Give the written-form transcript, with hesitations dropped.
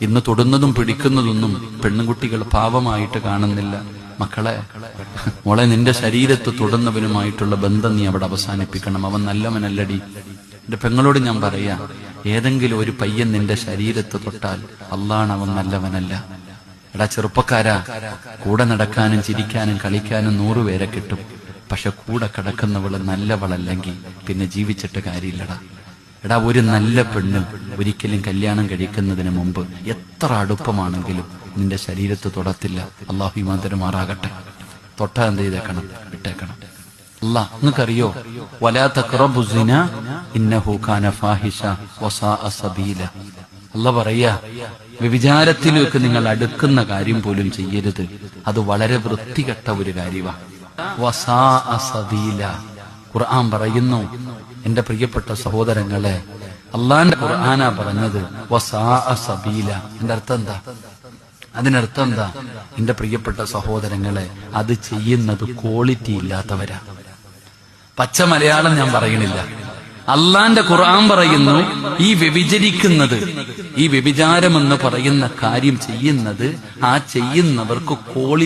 ഇന്ന് തൊടുന്നതും പിടിക്കുന്നതൊന്നും പെണ്ണുകുട്ടികൾ പാവമായിട്ട് കാണുന്നില്ല. മക്കളെ, മോളെ, നിന്റെ ശരീരത്ത് തൊടുന്നവനുമായിട്ടുള്ള ബന്ധം നീ അവിടെ അവസാനിപ്പിക്കണം. അവൻ നല്ലവനല്ലടി. എന്റെ പെങ്ങളോട് ഞാൻ പറയാ, ഏതെങ്കിലും ഒരു പയ്യൻ നിന്റെ ശരീരത്ത് തൊട്ടാൽ അള്ളാണ് അവൻ നല്ലവനല്ല. എടാ ചെറുപ്പക്കാരാ, കൂടെ നടക്കാനും ചിരിക്കാനും കളിക്കാനും 100 പേരെ കിട്ടും. പക്ഷെ കൂടെ കിടക്കുന്നവള് നല്ലവളല്ലെങ്കിൽ പിന്നെ ജീവിച്ചിട്ട് കാര്യമില്ലടാ. എടാ, ഒരു നല്ല പെണ്ണ് ഒരിക്കലും കല്യാണം കഴിക്കുന്നതിന് മുമ്പ് എത്ര അടുപ്പമാണെങ്കിലും നിന്റെ ശരീരത്ത് തൊടത്തില്ല. അള്ളാഹു ഈമാൻ തരുമാറാകട്ടെ. തൊട്ടാ എന്ത് ചെയ്തേക്കണം? വിട്ടേക്കണം. അല്ലാഹ് നിങ്ങൾക്കറിയോ, വലാ തഖറബു സിന ഇന്നഹു കാന ഫാഹിഷ വസാഅ സബീല. അല്ലാഹ് പറയാ, വ്യഭിചാരത്തിലേക്ക് നിങ്ങൾ അടുക്കുന്ന കാര്യം പോലും ചെയ്യരുത്. അത് വളരെ വൃത്തികെട്ട ഒരു കാര്യമാണ്. വസാഅ സബീല. ഖുർആൻ പറയുന്നു, എന്റെ പ്രിയപ്പെട്ട സഹോദരങ്ങളെ, അള്ളാന്റെ ഖുർആനാ പറഞ്ഞത് വസാഅ സബീല. എന്റെ അർത്ഥം എന്താ? അതിനർത്ഥം എന്താ? എന്റെ പ്രിയപ്പെട്ട സഹോദരങ്ങളെ, അത് ചെയ്യുന്നത് ക്വാളിറ്റി ഇല്ലാത്തവരാ. പച്ച മലയാളം ഞാൻ പറയണില്ല. അള്ളാന്റെ ഖുർആൻ പറയുന്നു, ഈ വ്യഭിചരിക്കുന്നത്, ഈ വ്യഭിചാരമെന്ന് പറയുന്ന കാര്യം ചെയ്യുന്നത്, ആ ചെയ്യുന്നവർക്ക് ക്വാളിറ്റി